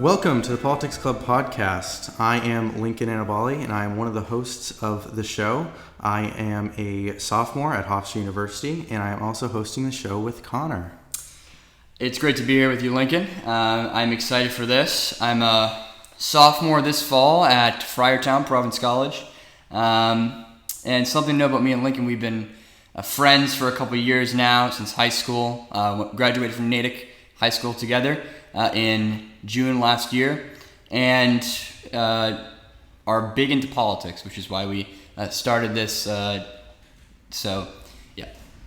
Welcome to the Politics Club podcast. I am Lincoln Annabali, and I am one of the hosts of the show. I am a sophomore at Hofstra University, and I am also hosting the show with Connor. It's great to be here with you, Lincoln. I'm excited for this. I'm a sophomore this fall at Friartown Province College. And something to know about me and Lincoln, we've been friends for a couple of years now, since high school. Graduated from Natick High School together in June last year, and are big into politics, which is why we started this. Yeah,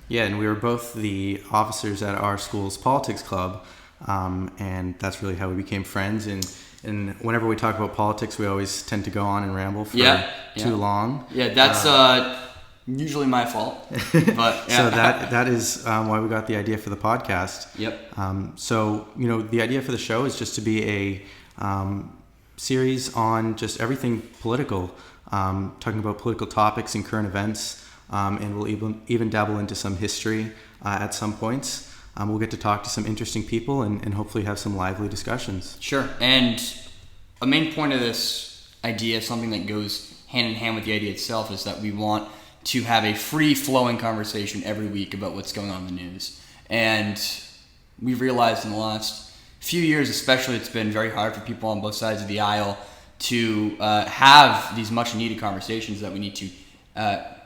and we were both the officers at our school's politics club, and that's really how we became friends. And whenever we talk about politics, we always tend to go on and ramble for too long. Yeah, that's usually my fault. But so that is why we got the idea for the podcast. Yep. So the idea for the show is just to be a series on just everything political, talking about political topics and current events. And we'll even dabble into some history at some points. We'll get to talk to some interesting people and hopefully have some lively discussions. Sure. And a main point of this idea, something that goes hand in hand with the idea itself, is that we want to have a free-flowing conversation every week about what's going on in the news. And we've realized in the last few years especially, it's been very hard for people on both sides of the aisle to have these much-needed conversations that we need to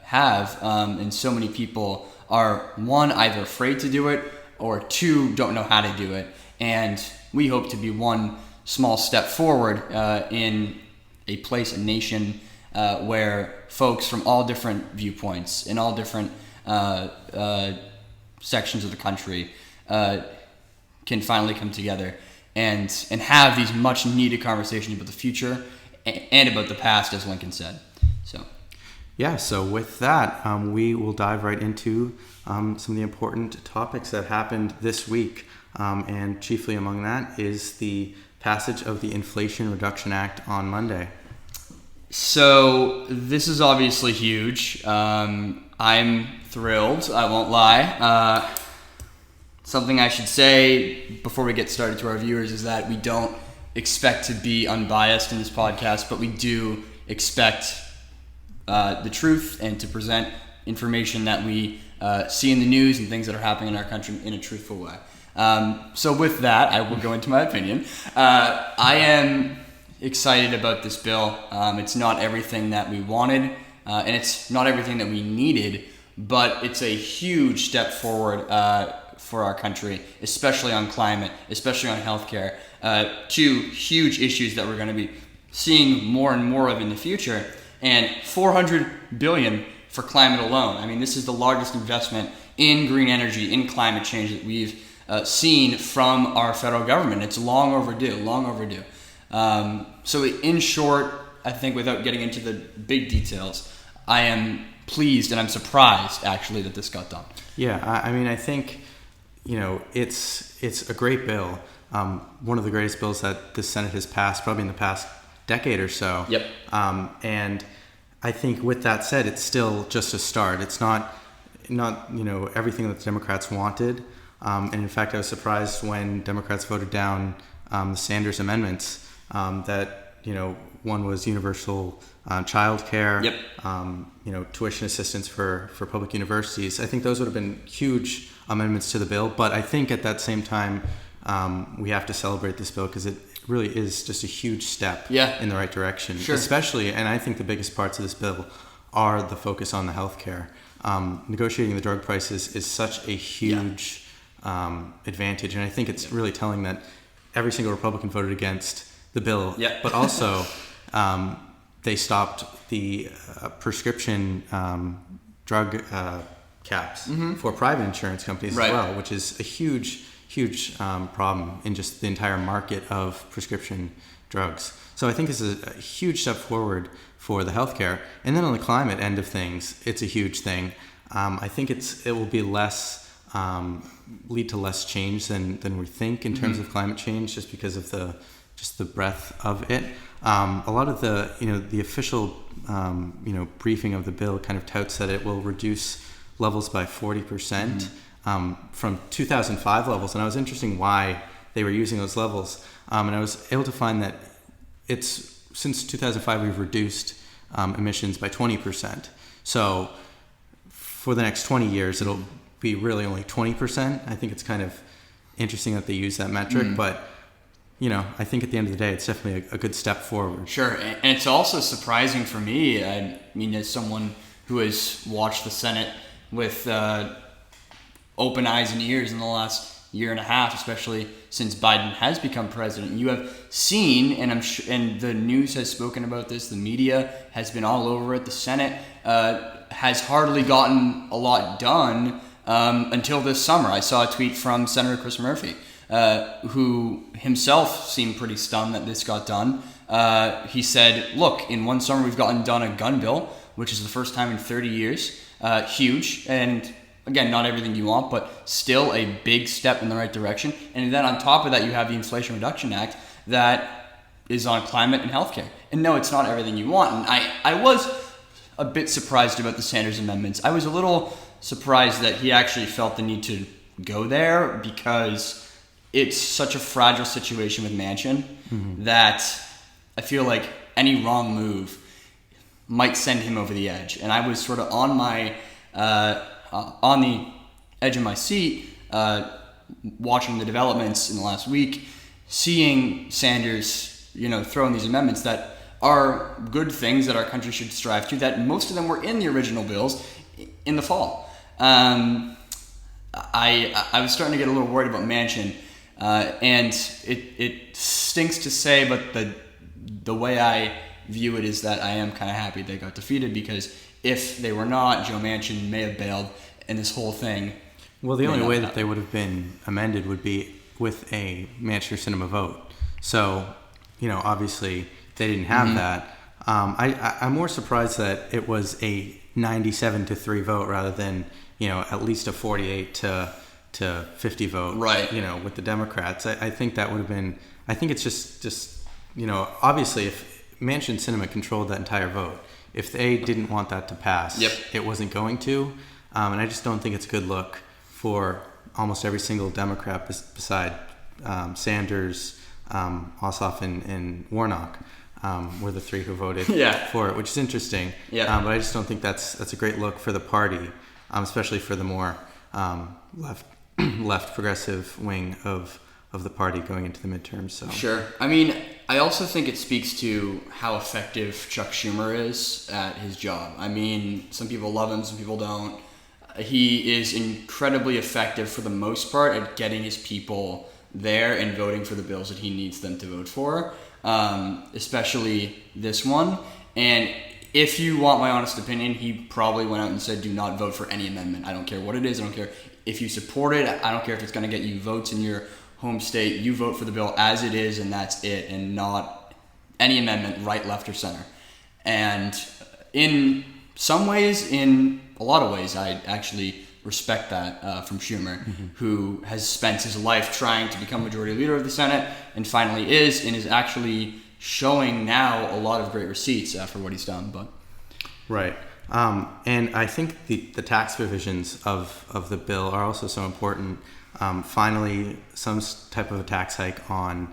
have, and so many people are, one, either afraid to do it, or two, don't know how to do it. And we hope to be one small step forward in a place, a nation, where folks from all different viewpoints in all different sections of the country can finally come together and have these much needed conversations about the future and about the past, as Lincoln said. So with that, we will dive right into some of the important topics that happened this week. And chiefly among that is the passage of the Inflation Reduction Act on Monday. So this is obviously huge. I'm thrilled, I won't lie. Something I should say before we get started to our viewers is that we don't expect to be unbiased in this podcast, but we do expect the truth and to present information that we see in the news and things that are happening in our country in a truthful way. So with that, I will go into my opinion. I am excited about this bill. It's not everything that we wanted, and it's not everything that we needed, but it's a huge step forward for our country, especially on climate, especially on healthcare, two huge issues that we're going to be seeing more and more of in the future. And $400 billion for climate alone. I mean, this is the largest investment in green energy, in climate change that we've seen from our federal government. It's long overdue. So in short, I think without getting into the big details, I am pleased and I'm surprised, actually, that this got done. Yeah, I mean, I think, it's a great bill. One of the greatest bills that the Senate has passed, probably in the past decade or so. Yep. And I think with that said, it's still just a start. It's not everything that the Democrats wanted. And in fact, I was surprised when Democrats voted down the Sanders amendments that one was universal child care, tuition assistance for public universities. I think those would have been huge amendments to the bill. But I think at that same time, we have to celebrate this bill because it really is just a huge step in the right direction. Sure. Especially, and I think the biggest parts of this bill are the focus on the healthcare. Negotiating the drug prices is such a huge advantage, and I think it's really telling that every single Republican voted against the bill, but also they stopped the prescription drug caps for private insurance companies as well, which is a huge problem in just the entire market of prescription drugs. So I think this is a huge step forward for the healthcare. And then on the climate end of things, it's a huge thing. I think it will be lead to less change than we think in terms of climate change, just because of the breadth of it. A lot of the official briefing of the bill kind of touts that it will reduce levels by 40%. From 2005 levels, and I was interested why they were using those levels. And I was able to find that since 2005 we've reduced emissions by 20%. So for the next 20 years, it'll be really only 20%. I think it's kind of interesting that they use that metric, but I think at the end of the day, it's definitely a good step forward. Sure, and it's also surprising for me. I mean, as someone who has watched the Senate with open eyes and ears in the last year and a half, especially since Biden has become president, you have seen, and and the news has spoken about this. The media has been all over it. The Senate has hardly gotten a lot done until this summer. I saw a tweet from Senator Chris Murphy, who himself seemed pretty stunned that this got done. He said, look, in one summer we've gotten done a gun bill, which is the first time in 30 years. Huge. And again, not everything you want, but still a big step in the right direction. And then on top of that, you have the Inflation Reduction Act that is on climate and healthcare. And no, it's not everything you want. And I was a bit surprised about the Sanders amendments. I was a little surprised that he actually felt the need to go there, because it's such a fragile situation with Manchin that I feel like any wrong move might send him over the edge. And I was sort of on the edge of my seat, watching the developments in the last week, seeing Sanders, throw in these amendments that are good things that our country should strive to, that most of them were in the original bills in the fall. I was starting to get a little worried about Manchin, and it stinks to say, but the way I view it is that I am kind of happy they got defeated, because if they were not, Joe Manchin may have bailed, and this whole thing. Well, the only way that they would have been amended would be with a Manchester Cinema vote. So, obviously they didn't have that. I'm more surprised that it was a 97-3 vote rather than at least a 48 to 50 vote. Right. With the Democrats. I think that would have been. I think it's just obviously if Manchin Cinema controlled that entire vote, if they didn't want that to pass, it wasn't going to. And I just don't think it's a good look for almost every single Democrat beside Sanders, Ossoff, and Warnock were the three who voted for it, which is interesting. But I just don't think that's a great look for the party, especially for the more left progressive wing of the party going into the midterms. So. Sure. I mean, I also think it speaks to how effective Chuck Schumer is at his job. I mean, some people love him, some people don't. He is incredibly effective for the most part at getting his people there and voting for the bills that he needs them to vote for, especially this one. And if you want my honest opinion, he probably went out and said, do not vote for any amendment. I don't care what it is. I don't care if you support it. I don't care if it's going to get you votes in your home state. You vote for the bill as it is, and that's it, and not any amendment, right, left, or center. And in some ways, in a lot of ways, I actually respect that from Schumer, who has spent his life trying to become majority leader of the Senate, and finally is, and is actually showing now a lot of great receipts for what he's done. But right. And I think the tax provisions of the bill are also so important. Finally, some type of a tax hike on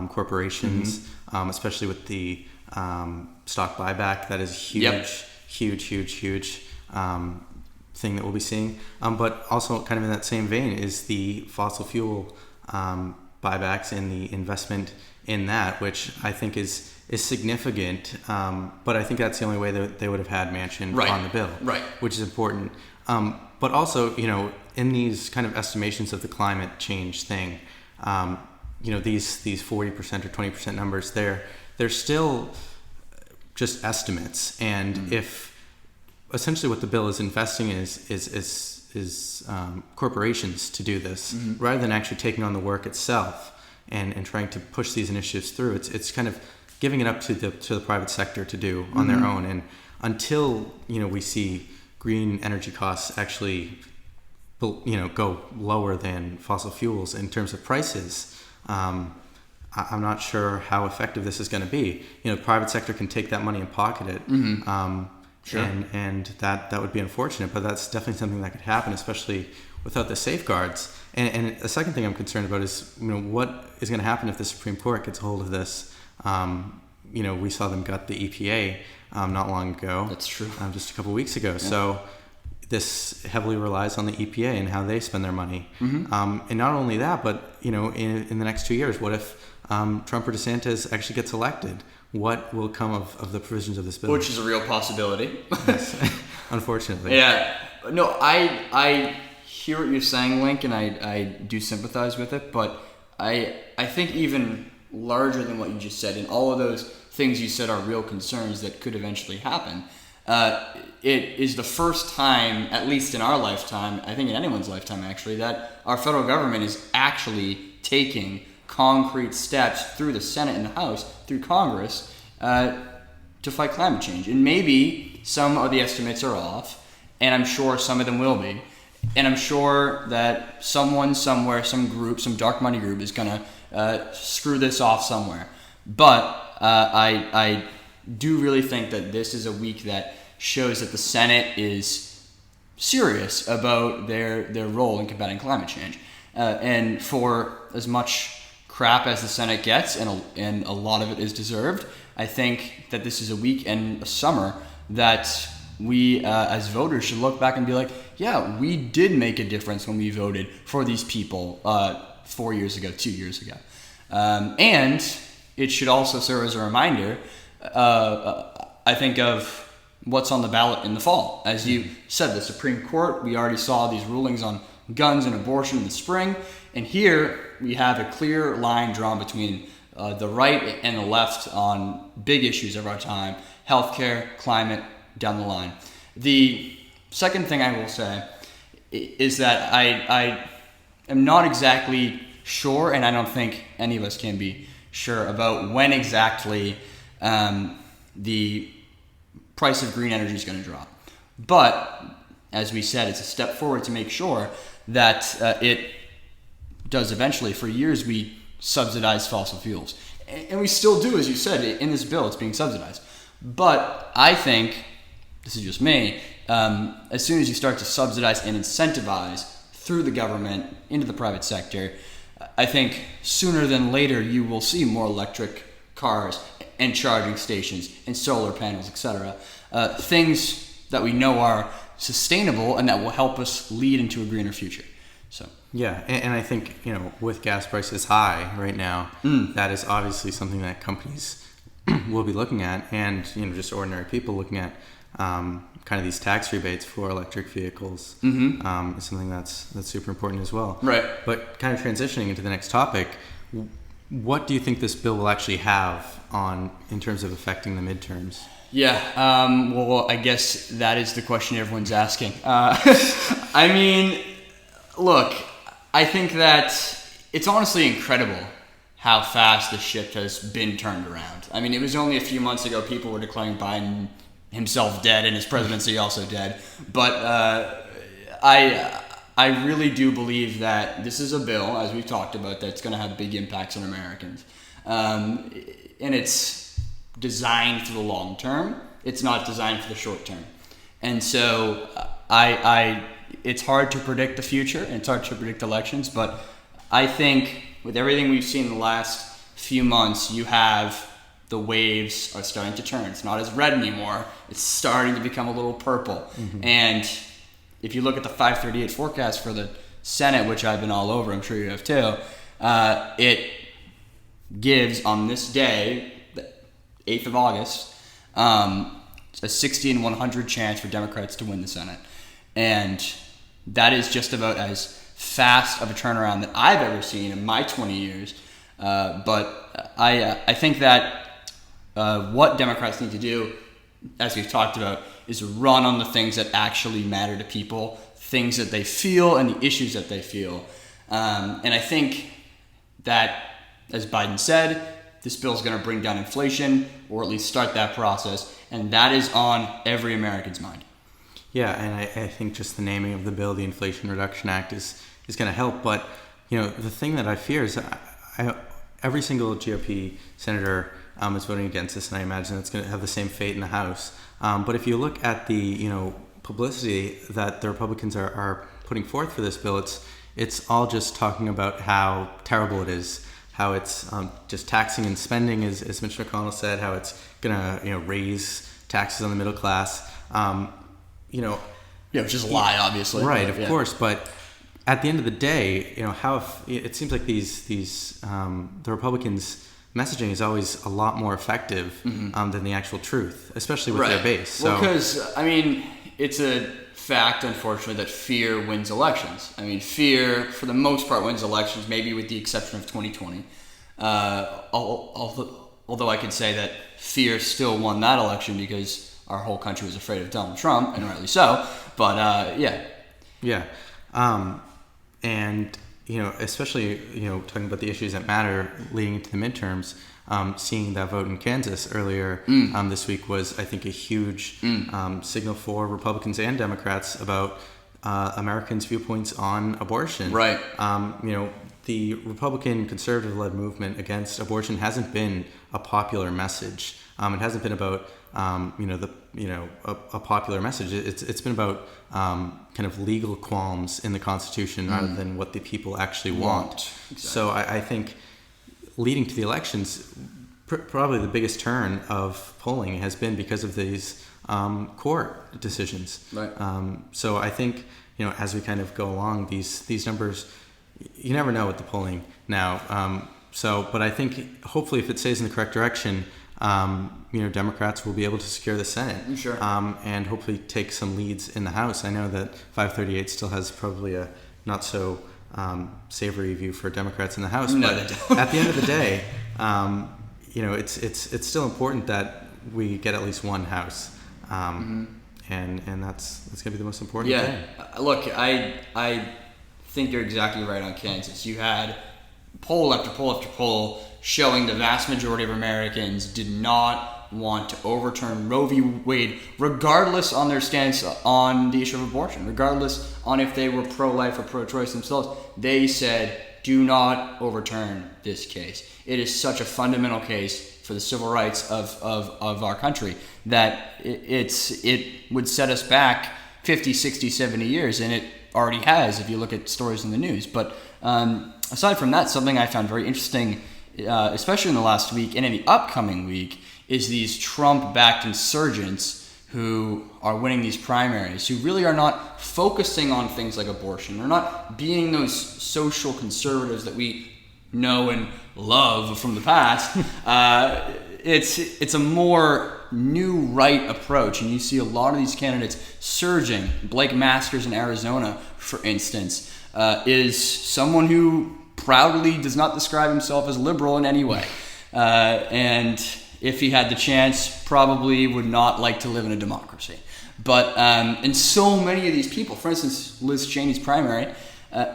corporations, especially with the stock buyback. That is huge thing that we'll be seeing. But also kind of in that same vein is the fossil fuel buybacks and the investment in that, which I think is significant. But I think that's the only way that they would have had Manchin on the bill, which is important. But also, in these kind of estimations of the climate change thing, these 40% or 20% numbers, they're still just estimates. And if essentially what the bill is investing is corporations to do this, rather than actually taking on the work itself and trying to push these initiatives through, it's kind of giving it up to the private sector to do on their own. And until we see green energy costs actually go lower than fossil fuels in terms of prices, I'm not sure how effective this is going to be. The private sector can take that money and pocket it, Sure. And that would be unfortunate, but that's definitely something that could happen, especially without the safeguards. And a second thing I'm concerned about is, what is going to happen if the Supreme Court gets a hold of this? We saw them gut the EPA not long ago. That's true. Just a couple weeks ago. Yeah. So this heavily relies on the EPA and how they spend their money. Mm-hmm. And not only that, but in the next 2 years, what if Trump or DeSantis actually gets elected? What will come of the provisions of this bill? Which is a real possibility. Yes, unfortunately. Yeah. No, I hear what you're saying, Link, and I do sympathize with it, but I think even larger than what you just said, and all of those things you said are real concerns that could eventually happen. It is the first time, at least in our lifetime, I think in anyone's lifetime actually, that our federal government is actually taking concrete steps through the Senate and the House, through Congress, to fight climate change. And maybe some of the estimates are off, and I'm sure some of them will be. And I'm sure that someone somewhere, some group, some dark money group is going to screw this off somewhere. But I do really think that this is a week that shows that the Senate is serious about their role in combating climate change. And for as much crap as the Senate gets, and a lot of it is deserved, I think that this is a week and a summer that we as voters should look back and be like, yeah, we did make a difference when we voted for these people 4 years ago, 2 years ago. And it should also serve as a reminder, I think, of what's on the ballot in the fall. As you said, the Supreme Court, we already saw these rulings on guns and abortion in the spring. And here we have a clear line drawn between the right and the left on big issues of our time: healthcare, climate, down the line. The second thing I will say is that I am not exactly sure, and I don't think any of us can be sure about when exactly the price of green energy is going to drop. But as we said, it's a step forward to make sure that it does eventually. For years, we subsidized fossil fuels. And we still do, as you said, in this bill, it's being subsidized. But I think, this is just me, as soon as you start to subsidize and incentivize through the government into the private sector, I think sooner than later you will see more electric cars and charging stations and solar panels, etc. Things that we know are sustainable and that will help us lead into a greener future. So yeah, and I think, with gas prices high right now, that is obviously something that companies will be looking at, and just ordinary people looking at. Kind of these tax rebates for electric vehicles is something that's super important as well. Right. But kind of transitioning into the next topic, what do you think this bill will actually have in terms of affecting the midterms? Yeah, well, I guess that is the question everyone's asking. I mean, look, I think that it's honestly incredible how fast the ship has been turned around. I mean, it was only a few months ago people were declaring Biden himself dead and his presidency also dead. But I really do believe that this is a bill, as we've talked about, that's going to have big impacts on Americans. And it's designed for the long term. It's not designed for the short term. And so it's hard to predict the future, and it's hard to predict elections, but I think with everything we've seen in the last few months, you have the waves are starting to turn. It's not as red anymore. It's starting to become a little purple. Mm-hmm. And if you look at the 538 forecast for the Senate, which I've been all over, I'm sure you have too, it gives on this day, the 8th of August, a 60 in 100 chance for Democrats to win the Senate. And that is just about as fast of a turnaround that I've ever seen in my 20 years. But I think that what Democrats need to do, as we've talked about, is run on the things that actually matter to people, things that they feel and the issues that they feel. And I think that, as Biden said, this bill is going to bring down inflation, or at least start that process, and that is on every American's mind. Yeah, and I think just the naming of the bill, the Inflation Reduction Act, is going to help. But the thing that I fear is every single GOP senator is voting against this, and I imagine it's going to have the same fate in the House. But if you look at the publicity that the Republicans are putting forth for this bill, it's all just talking about how terrible it is, how it's just taxing and spending, as Mitch McConnell said, how it's going to raise taxes on the middle class. Which is a lie, obviously. Right, of course, but at the end of the day, it seems like the Republicans' messaging is always a lot more effective than the actual truth, especially with their base. So, because it's a fact, unfortunately, that fear wins elections. Fear, for the most part, wins elections, maybe with the exception of 2020. Although I could say that fear still won that election because our whole country was afraid of Donald Trump, and rightly so. But yeah, and especially talking about the issues that matter leading into the midterms. Seeing that vote in Kansas earlier this week was, I think, a huge signal for Republicans and Democrats about Americans' viewpoints on abortion. Right. The Republican conservative-led movement against abortion hasn't been a popular message. It hasn't been about a popular message. It's been about kind of legal qualms in the Constitution rather than what the people actually want. Exactly. So I think leading to the elections, probably the biggest turn of polling has been because of these court decisions. Right. So I think as we kind of go along, these numbers, you never know with the polling now. But I think hopefully if it stays in the correct direction, Democrats will be able to secure the Senate. Sure. And hopefully take some leads in the House. I know that 538 still has probably a not so savory view for Democrats in the House. No, but they don't. At the end of the day, it's still important that we get at least one House. And that's going to be the most important thing. Look, I think you're exactly right on Kansas. You had poll after poll after poll showing the vast majority of Americans did not want to overturn Roe v. Wade, regardless on their stance on the issue of abortion, regardless on if they were pro-life or pro-choice themselves. They said, do not overturn this case. It is such a fundamental case for the civil rights of our country that it would set us back 50, 60, 70 years, and it already has if you look at stories in the news. But aside from that, something I found very interesting, especially in the last week and in the upcoming week, is these Trump-backed insurgents who are winning these primaries, who really are not focusing on things like abortion. They're not being those social conservatives that we know and love from the past. It's a more new right approach, and you see a lot of these candidates surging. Blake Masters in Arizona, for instance, is someone who proudly does not describe himself as liberal in any way. And if he had the chance, probably would not like to live in a democracy. But and so many of these people, for instance, Liz Cheney's primary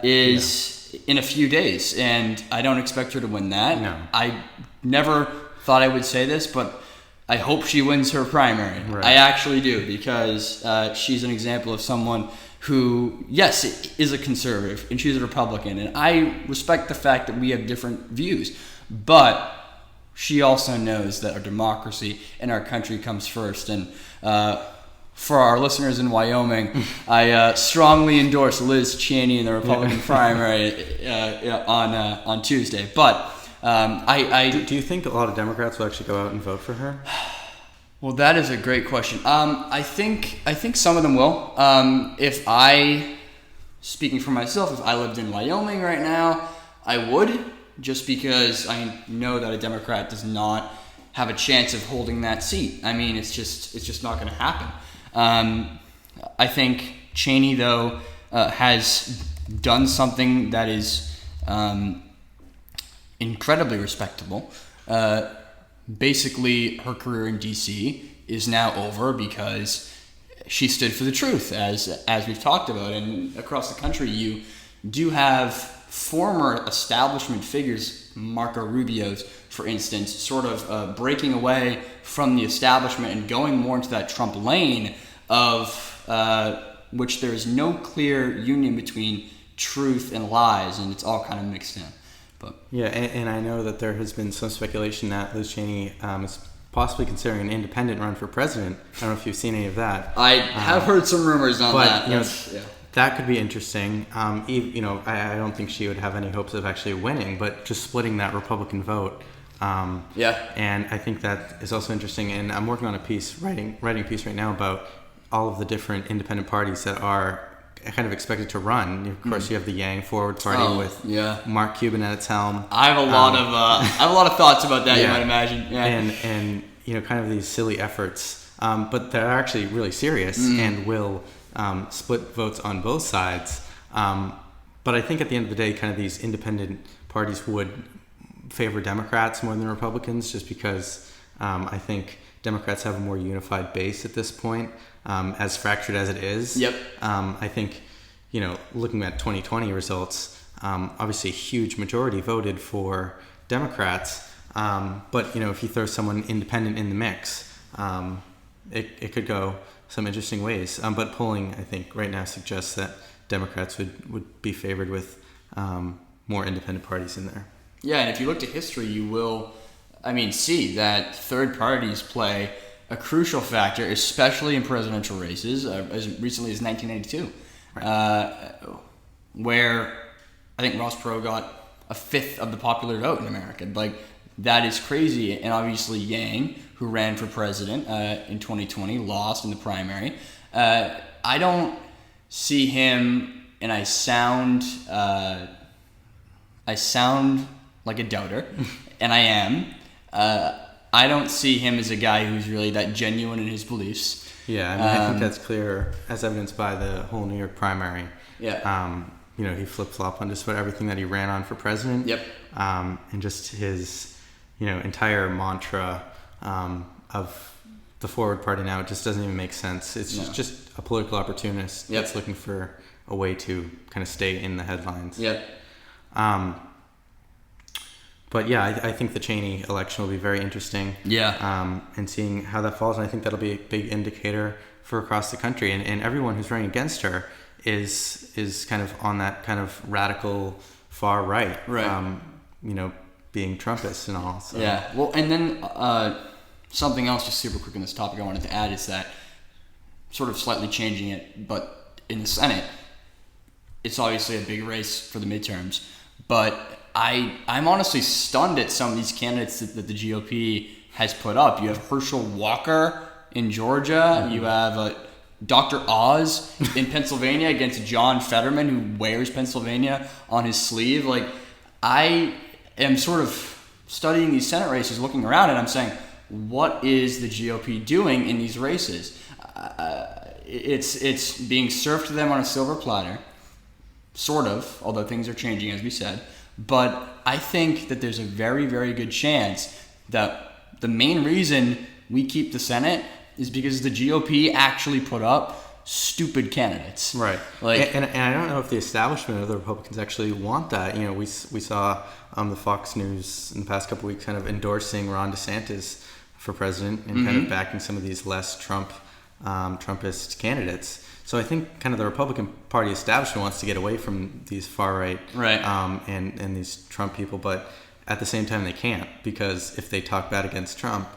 is in a few days, and I don't expect her to win that. No. I never thought I would say this, but I hope she wins her primary. Right. I actually do, because she's an example of someone who, yes, is a conservative, and she's a Republican, and I respect the fact that we have different views, but she also knows that our democracy and our country comes first. And for our listeners in Wyoming, I strongly endorse Liz Cheney in the Republican primary on Tuesday. But do you think a lot of Democrats will actually go out and vote for her? Well, that is a great question. I think some of them will. If I, speaking for myself, if I lived in Wyoming right now, I would, just because I know that a Democrat does not have a chance of holding that seat. I mean, it's just not going to happen. I think Cheney, though, has done something that is incredibly respectable. Basically, her career in D.C. is now over because she stood for the truth, as we've talked about. And across the country, you do have former establishment figures, Marco Rubio's, for instance, sort of breaking away from the establishment and going more into that Trump lane of which there is no clear union between truth and lies, and it's all kind of mixed in. But yeah, and I know that there has been some speculation that Liz Cheney is possibly considering an independent run for president. I don't know if you've seen any of that. I have heard some rumors on that. That could be interesting. I don't think she would have any hopes of actually winning, but just splitting that Republican vote. And I think that is also interesting. And I'm working on writing a piece right now about all of the different independent parties that are kind of expected to run. Of course, you have the Yang Forward Party with Mark Cuban at its helm. I have a lot of thoughts about that. You might imagine. Yeah. And kind of these silly efforts, but they're actually really serious and will split votes on both sides. But I think at the end of the day, kind of these independent parties would favor Democrats more than Republicans, just because I think Democrats have a more unified base at this point, as fractured as it is. Yep. I think, looking at 2020 results, obviously a huge majority voted for Democrats. But, if you throw someone independent in the mix, it could go some interesting ways. But polling, I think, right now suggests that Democrats would be favored with more independent parties in there. Yeah, and if you look to history, you will, see that third parties play a crucial factor, especially in presidential races, as recently as 1992, where I think Ross Perot got a fifth of the popular vote in America. That is crazy. And obviously Yang, who ran for president in 2020, lost in the primary. I don't see him, and I sound like a doubter, and I am. I don't see him as a guy who's really that genuine in his beliefs. Yeah, I think that's clear, as evidenced by the whole New York primary. Yeah. He flip-flopped on just about everything that he ran on for president. Yep. And just his, entire mantra of the Forward Party now, it just doesn't even make sense. It's just a political opportunist that's looking for a way to kind of stay in the headlines. Yep. But yeah, I think the Cheney election will be very interesting. Yeah. And seeing how that falls, and I think that'll be a big indicator for across the country. And everyone who's running against her is kind of on that kind of radical far right. Right. Being Trumpist and all. So. Yeah. Well, and then something else just super quick on this topic I wanted to add is that, sort of slightly changing it, but in the Senate, it's obviously a big race for the midterms, but I'm honestly stunned at some of these candidates that the GOP has put up. You have Herschel Walker in Georgia. You have Dr. Oz in Pennsylvania against John Fetterman, who wears Pennsylvania on his sleeve. I am sort of studying these Senate races, looking around, and I'm saying, what is the GOP doing in these races? It's being served to them on a silver platter, sort of, although things are changing, as we said. But I think that there's a very, very good chance that the main reason we keep the Senate is because the GOP actually put up stupid candidates. Right. And I don't know if the establishment of the Republicans actually want that. We saw the Fox News in the past couple of weeks kind of endorsing Ron DeSantis for president and kind of backing some of these less Trumpist candidates. So I think kind of the Republican Party establishment wants to get away from these far right, and these Trump people, but at the same time they can't, because if they talk bad against Trump,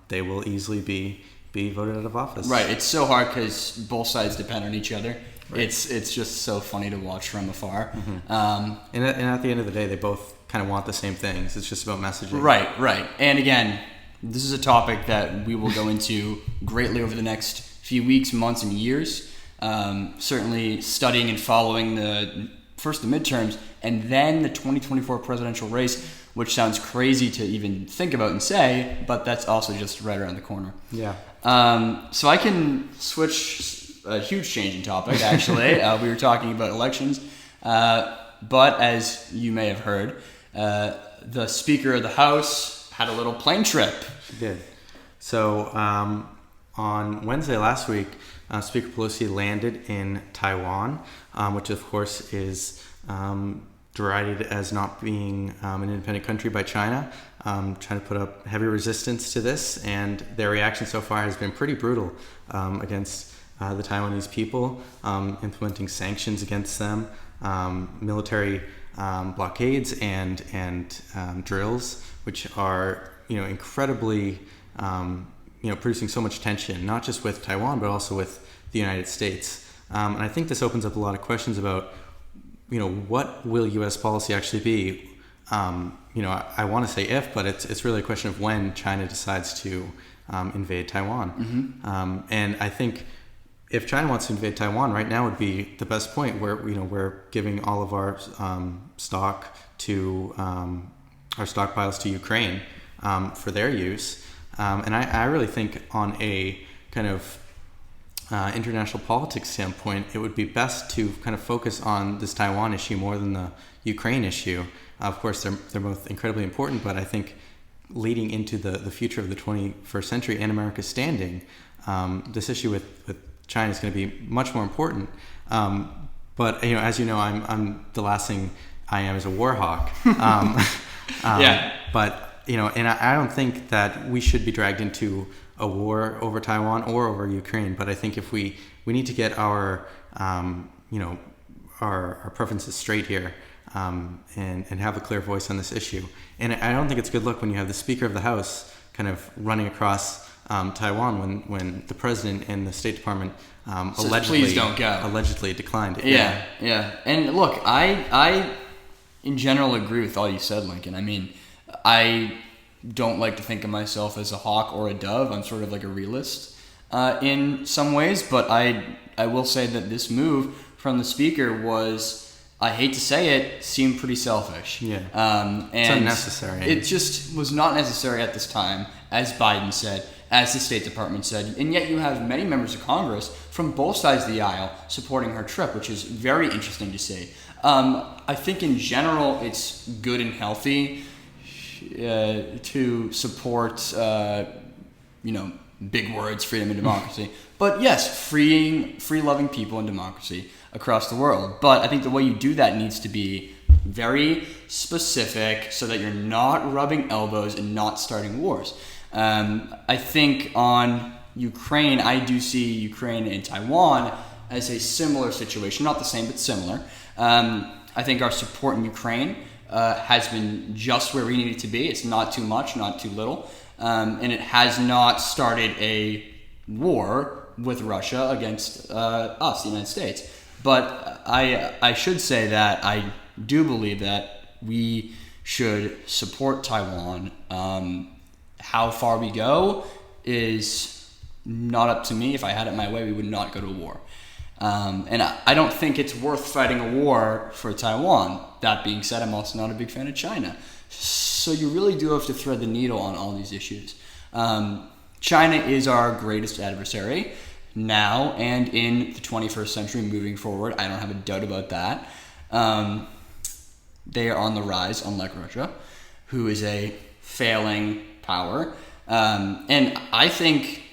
they will easily be voted out of office. Right. It's so hard because both sides depend on each other. Right. It's just so funny to watch from afar. And at the end of the day, they both kind of want the same things. It's just about messaging. Right. And again, this is a topic that we will go into greatly over the next few weeks, months, and years. Certainly studying and following the midterms and then the 2024 presidential race, which sounds crazy to even think about and say, but that's also just right around the corner. Yeah. So I can switch a huge change in topic, actually. We were talking about elections, but as you may have heard, the Speaker of the House had a little plane trip. She did. So on Wednesday last week, Speaker Pelosi landed in Taiwan, which of course is derided as not being an independent country by China, trying to put up heavy resistance to this, and their reaction so far has been pretty brutal against the Taiwanese people, implementing sanctions against them, military blockades and drills, which are incredibly producing so much tension, not just with Taiwan but also with the United States. And I think this opens up a lot of questions about what will U.S. policy actually be. I want to say if, but it's really a question of when China decides to invade Taiwan. Mm-hmm. And I think if China wants to invade Taiwan, right now would be the best point where we're giving all of our stock to our stockpiles to Ukraine for their use. And I really think on a kind of international politics standpoint, it would be best to kind of focus on this Taiwan issue more than the Ukraine issue. Of course, they're both incredibly important, but I think leading into the future of the 21st century and America's standing, this issue with China is going to be much more important. But as you know, I'm the last thing I am is a war hawk. Yeah. But and I don't think that we should be dragged into a war over Taiwan or over Ukraine. But I think if we need to get our our preferences straight here, and have a clear voice on this issue. And I don't think it's a good look when you have the Speaker of the House kind of running across Taiwan when the President and the State Department Please don't go. allegedly declined it. Yeah. And look, I in general agree with all you said, Lincoln. I mean, I don't like to think of myself as a hawk or a dove. I'm sort of like a realist in some ways, but I will say that this move from the Speaker was, I hate to say it, seemed pretty selfish. Yeah. And it's unnecessary. It just was not necessary at this time, as Biden said, as the State Department said, and yet you have many members of Congress from both sides of the aisle supporting her trip, which is very interesting to see. I think in general it's good and healthy to support, big words, freedom and democracy. But yes, free-loving people and democracy across the world. But I think the way you do that needs to be very specific so that you're not rubbing elbows and not starting wars. I think on Ukraine, I do see Ukraine and Taiwan as a similar situation. Not the same, but similar. I think our support in Ukraine has been just where we need it to be. It's not too much, not too little. And it has not started a war with Russia against us, the United States. But I should say that I do believe that we should support Taiwan. How far we go is not up to me. If I had it my way, we would not go to war. And I don't think it's worth fighting a war for Taiwan. That being said, I'm also not a big fan of China. So you really do have to thread the needle on all these issues. China is our greatest adversary now and in the 21st century moving forward. I don't have a doubt about that. They are on the rise, unlike Russia, who is a failing power. And I think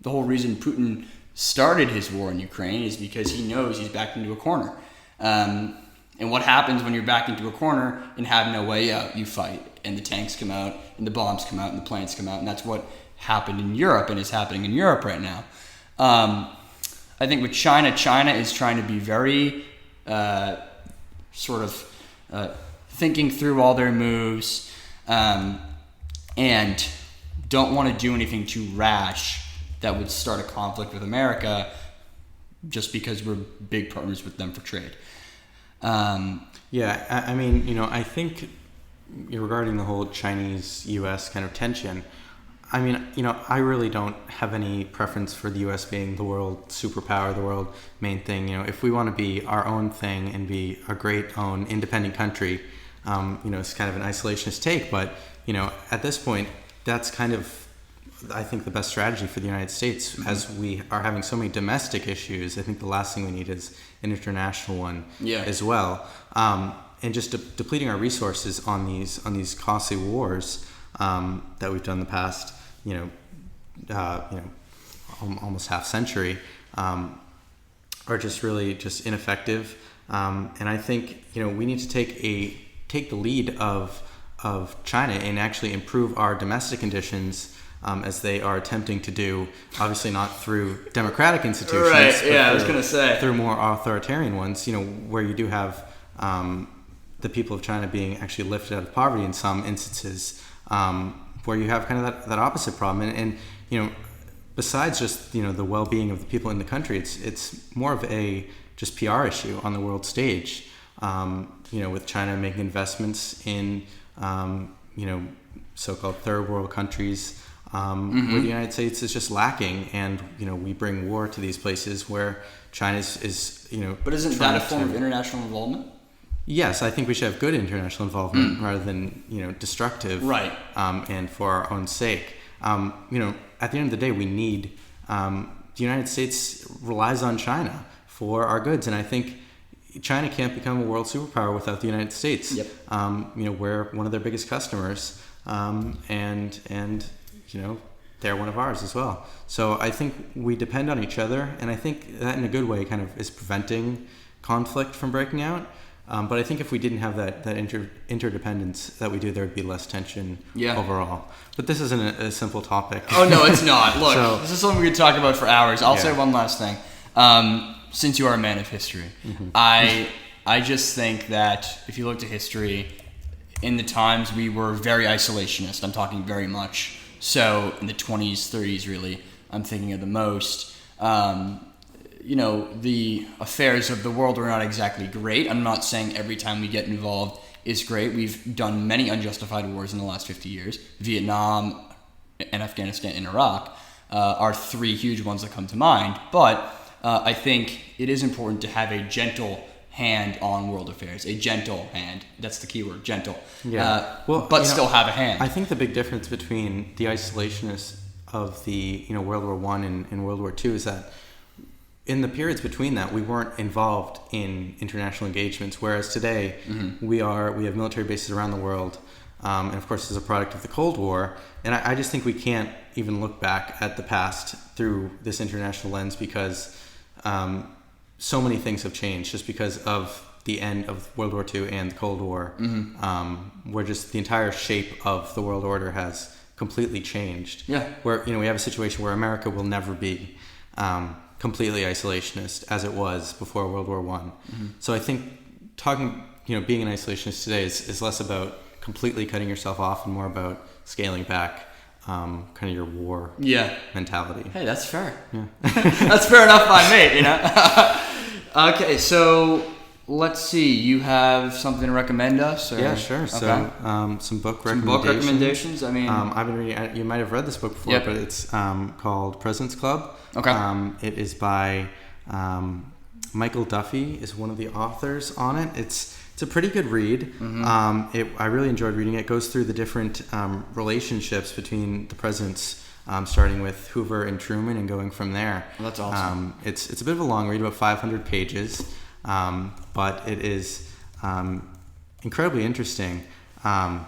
the whole reason Putin started his war in Ukraine is because he knows he's backed into a corner. And what happens when you're backed into a corner and have no way out? You fight, and the tanks come out, and the bombs come out, and the planes come out, and that's what happened in Europe and is happening in Europe right now. I think with China is trying to be very thinking through all their moves and don't want to do anything too rash that would start a conflict with America just because we're big partners with them for trade. I think regarding the whole Chinese-U.S. kind of tension, I really don't have any preference for the U.S. being the world superpower, the world main thing. If we want to be our own thing and be a great own independent country, it's kind of an isolationist take, but, at this point, that's kind of, I think, the best strategy for the United States. Mm-hmm. As we are having so many domestic issues. I think the last thing we need is an international one as well. And just depleting our resources on these costly wars that we've done the past, almost half century, are just really just ineffective. And I think we need to take the lead of China and actually improve our domestic conditions as they are attempting to do, obviously not through democratic institutions, Right, but yeah, I was going to say. through more authoritarian ones, where you do have the people of China being actually lifted out of poverty in some instances, where you have kind of that opposite problem. And besides just, the well-being of the people in the country, it's more of a just PR issue on the world stage, with China making investments in, so-called third world countries, where the United States is just lacking. And, we bring war to these places where China is But isn't that a form of international involvement? Yes, I think we should have good international involvement rather than, destructive. Right. And for our own sake. At the end of the day, we need, the United States relies on China for our goods. And I think China can't become a world superpower without the United States. Yep. We're one of their biggest customers. And they're one of ours as well. So I think we depend on each other. And I think that in a good way kind of is preventing conflict from breaking out. But I think if we didn't have that interdependence that we do, there would be less tension overall. But this isn't a simple topic. Oh, no, it's not. Look, this is something we could talk about for hours. I'll say one last thing. Since you are a man of history, I just think that if you look to history, in the times we were very isolationist. I'm talking very much. So in the 20s, 30s, really, I'm thinking of the most. The affairs of the world are not exactly great. I'm not saying every time we get involved is great. We've done many unjustified wars in the last 50 years. Vietnam and Afghanistan and Iraq are three huge ones that come to mind. But I think it is important to have a gentle hand on world affairs. A gentle hand. That's the key word, gentle. Yeah. Still have a hand. I think the big difference between the isolationists of the World War I and World War II is that in the periods between that, we weren't involved in international engagements, whereas today we have military bases around the world, and of course, as a product of the Cold War. And I just think we can't even look back at the past through this international lens because so many things have changed just because of the end of World War II and the Cold War, where just the entire shape of the world order has completely changed. Yeah. Where we have a situation where America will never be completely isolationist as it was before World War I. So I think being an isolationist today is less about completely cutting yourself off and more about scaling back kind of your war mentality. Hey, that's fair. Yeah. That's fair enough by me, Okay, so let's see. You have something to recommend us? Or? Yeah, sure. Okay. So some book recommendations. Book recommendations? I mean... I've been reading... You might have read this book before, but it's called President's Club. Okay. It is by Michael Duffy is one of the authors on it. It's a pretty good read. I really enjoyed reading it. It goes through the different relationships between the presidents, starting with Hoover and Truman and going from there. Well, that's awesome. It's a bit of a long read, about 500 pages, but it is incredibly interesting, and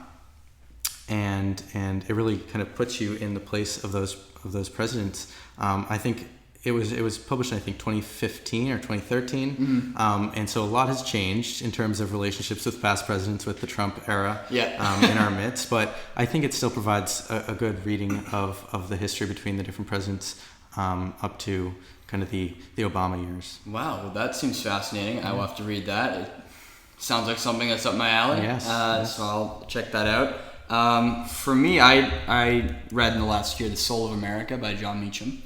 it really kind of puts you in the place of those presidents. I think it was published in, I think, 2015 or 2013, and so a lot has changed in terms of relationships with past presidents, with the Trump era in our midst. But I think it still provides a good reading of the history between the different presidents up to kind of the Obama years. Wow, well, that seems fascinating. I will have to read that. It sounds like something that's up my alley. Yes. So I'll check that out. For me, I read in the last year The Soul of America by John Meacham.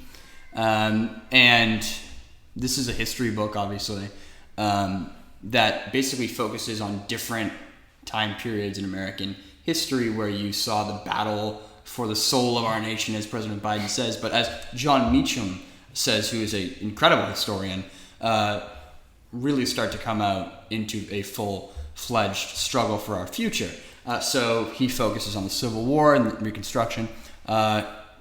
And this is a history book, obviously, that basically focuses on different time periods in American history where you saw the battle for the soul of our nation, as President Biden says. But as John Meacham says, who is an incredible historian, really start to come out into a full-fledged struggle for our future. So he focuses on the Civil War and Reconstruction,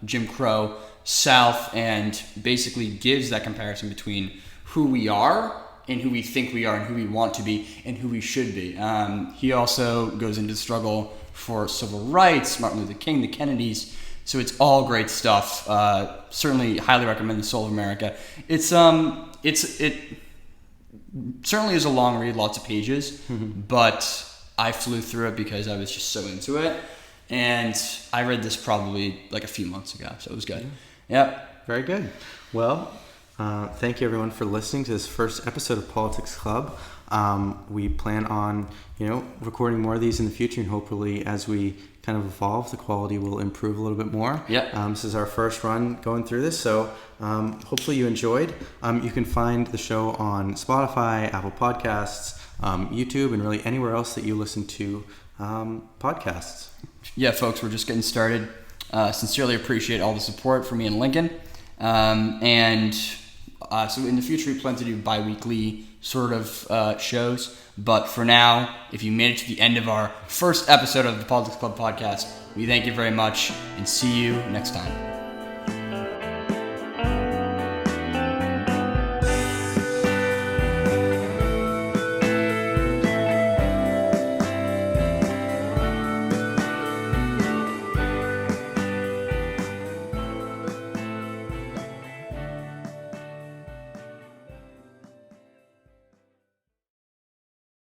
Jim Crow, South, and basically gives that comparison between who we are and who we think we are and who we want to be and who we should be. He also goes into the struggle for civil rights, Martin Luther King, the Kennedys. So it's all great stuff. Certainly highly recommend The Soul of America. It certainly is a long read, lots of pages, but I flew through it because I was just so into it. And I read this probably like a few months ago, so it was good. Yep. Very good. Well, thank you everyone for listening to this first episode of Politics Club. We plan on, recording more of these in the future, and hopefully as we kind of evolve, the quality will improve a little bit more. Yep. This is our first run going through this, so hopefully you enjoyed. You can find the show on Spotify, Apple Podcasts, YouTube, and really anywhere else that you listen to podcasts. Yeah, folks, we're just getting started. Sincerely appreciate all the support from me and Lincoln. So in the future, we plan to do bi-weekly sort of shows. But for now, if you made it to the end of our first episode of the Politics Club podcast, we thank you very much and see you next time.